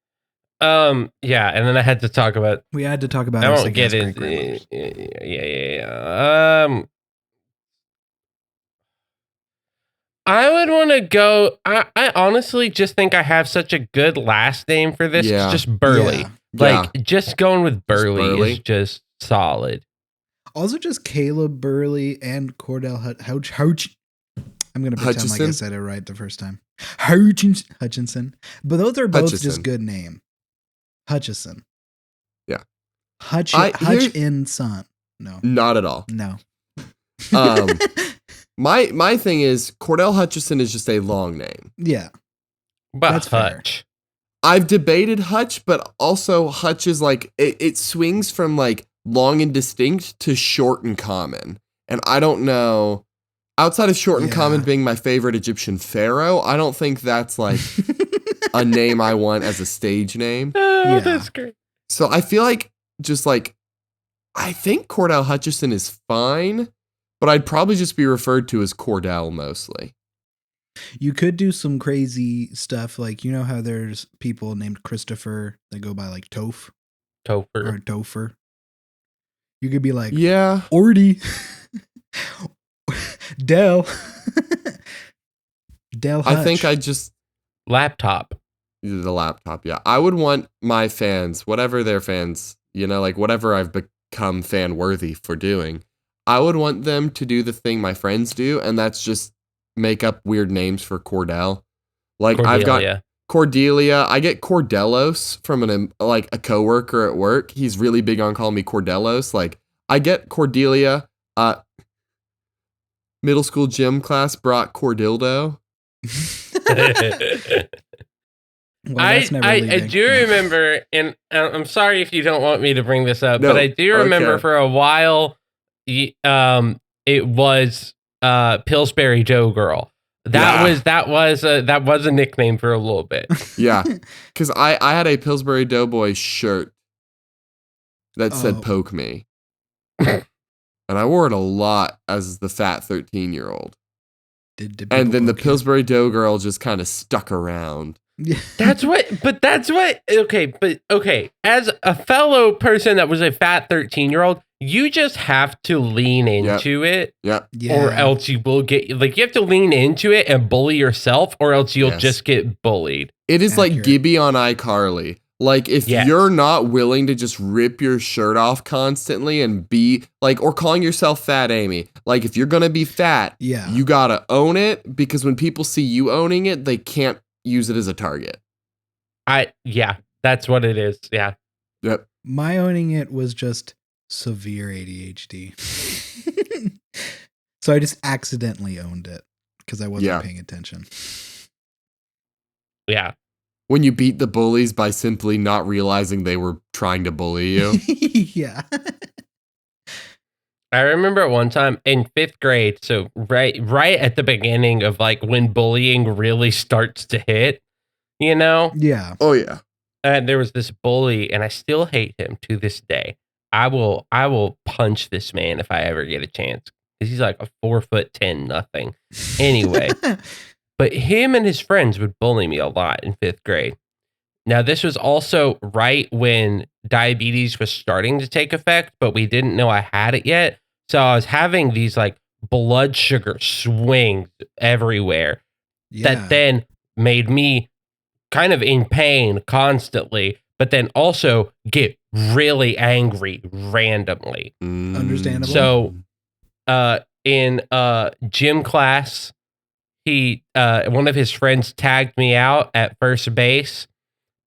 Yeah, and then I had to talk about. We had to talk about. I won't get into. Yeah. I would want to go. I honestly just think I have such a good last name for this. Yeah. It's just Burley. Yeah. Like just going with Burley is just solid. Also, just Caleb Burley and Cordell Hutchinson. I'm going to pretend like I said it right the first time. Hutchinson. But those are both just good names. Hutchison. Yeah. Hutchinson. No. Not at all. No. My thing is Cordell Hutchison is just a long name. Yeah. But that's Hutch. Fair. I've debated Hutch, but also Hutch is like, it swings from like long and distinct to short and common. And I don't know, outside of short and common being my favorite Egyptian pharaoh, I don't think that's like a name I want as a stage name. Oh, that's great. So I feel like just like, I think Cordell Hutchison is fine, but I'd probably just be referred to as Cordell mostly. You could do some crazy stuff. Like, you know how there's people named Christopher that go by like Topher. Or Topher. You could be like, yeah, Ordy. Dell. Hutch. I think I just... Laptop. The laptop, yeah. I would want my fans, whatever their fans, you know, like whatever I've become fan worthy for doing, I would want them to do the thing my friends do, and that's just make up weird names for Cordell. Like Cordelia. I've got Cordelia. I get Cordellos from a coworker at work. He's really big on calling me Cordellos. Like I get Cordelia. Middle school gym class brought Cordildo. Well, I do remember, and I'm sorry if you don't want me to bring this up, but I do remember for a while, it was Pillsbury Joe Girl. That was a nickname for a little bit. Yeah, because I had a Pillsbury Doughboy shirt that said "Poke Me," and I wore it a lot as the fat 13-year-old. And then the Pillsbury Dough Girl just kind of stuck around. That's what. Okay. As a fellow person that was a fat 13-year-old, you just have to lean into it. Yeah. Or else you will get, like, you have to lean into it and bully yourself, or else you'll just get bullied. It is like Gibby on iCarly. Like, if you're not willing to just rip your shirt off constantly and be like, or calling yourself Fat Amy, like, if you're going to be fat, you got to own it, because when people see you owning it, they can't use it as a target. That's what it is. Yeah. Yep. My owning it was just severe ADHD. So I just accidentally owned it because I wasn't paying attention. Yeah. When you beat the bullies by simply not realizing they were trying to bully you. Yeah. I remember at one time in 5th grade, so right at the beginning of like when bullying really starts to hit, you know? Yeah. Oh yeah. And there was this bully, and I still hate him to this day. I will punch this man if I ever get a chance. Because he's like a 4'10" nothing. Anyway. But him and his friends would bully me a lot in 5th grade. Now, this was also right when diabetes was starting to take effect, but we didn't know I had it yet. So I was having these like blood sugar swings everywhere that then made me kind of in pain constantly, but then also get really angry randomly. Understandable. So in gym class, one of his friends tagged me out at first base,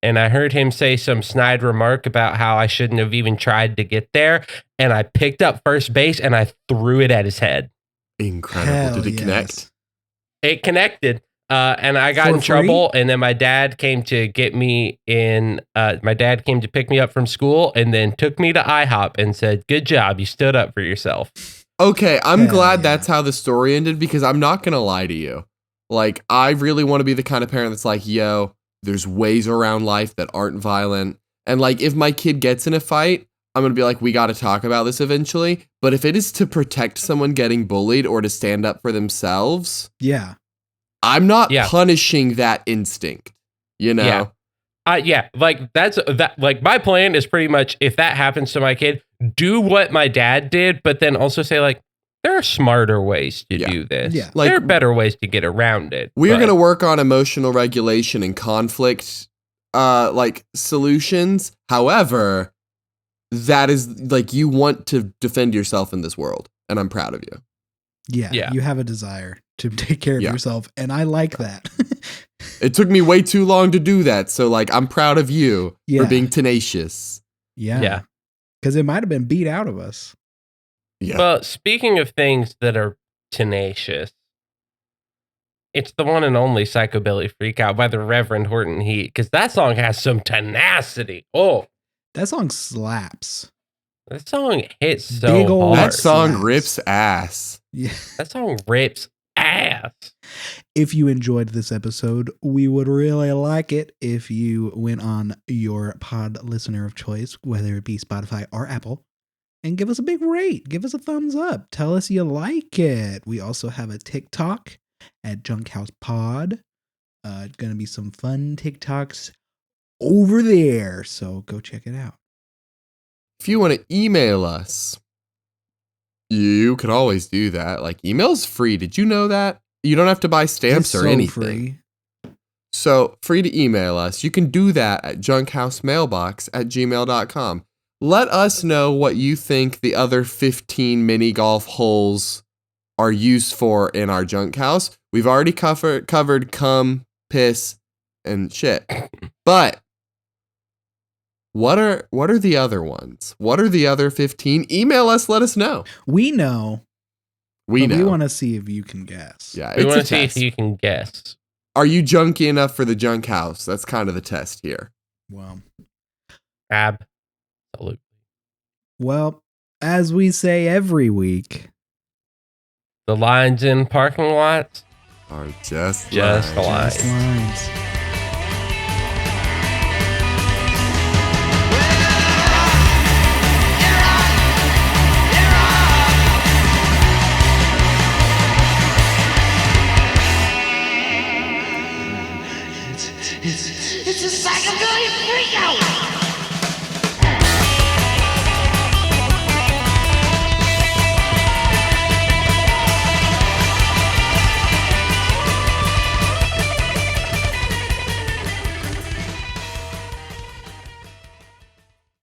and I heard him say some snide remark about how I shouldn't have even tried to get there, and I picked up first base and I threw it at his head. Incredible. Hell Did it connect? It connected, and I got in trouble, and then my dad came to get me in. My dad came to pick me up from school and then took me to IHOP and said, "Good job, you stood up for yourself." Okay, I'm glad that's how the story ended, because I'm not going to lie to you. Like, I really want to be the kind of parent that's like, yo, there's ways around life that aren't violent. And like, if my kid gets in a fight, I'm going to be like, we got to talk about this eventually. But if it is to protect someone getting bullied or to stand up for themselves, I'm not punishing that instinct, you know? Like like my plan is pretty much, if that happens to my kid, do what my dad did, but then also say like, there are smarter ways to do this. Yeah. Like, there are better ways to get around it. We're going to work on emotional regulation and conflict, like solutions. However, that is like, you want to defend yourself in this world, and I'm proud of you. Yeah. You have a desire to take care of yourself, and I like that. It took me way too long to do that, so like, I'm proud of you for being tenacious. Yeah. Because it might have been beat out of us. Yeah. Well, speaking of things that are tenacious, it's the one and only Psychobilly Freak Out by the Reverend Horton Heat, because that song has some tenacity. Oh, that song slaps. That song hits so hard. That song rips ass. Yeah. That song rips ass. If you enjoyed this episode, we would really like it if you went on your pod listener of choice, whether it be Spotify or Apple, and give us a big rate. Give us a thumbs up. Tell us you like it. We also have a TikTok at Junkhouse Pod. It's going to be some fun TikToks over there, so go check it out. If you want to email us, you can always do that. Like, email's free. Did you know that? You don't have to buy stamps or anything. So, free to email us. You can do that at junkhousemmailbox@gmail.com. Let us know what you think the other 15 mini golf holes are used for in our junk house. We've already covered cum, piss, and shit. But what are the other ones? What are the other 15? Email us, let us know. We know. We want to see if you can guess. Yeah, we want to see if you can guess. Are you junky enough for the junk house? That's kind of the test here. Well, absolutely. Well, as we say every week, the lines in parking lots are just lines. Just lines.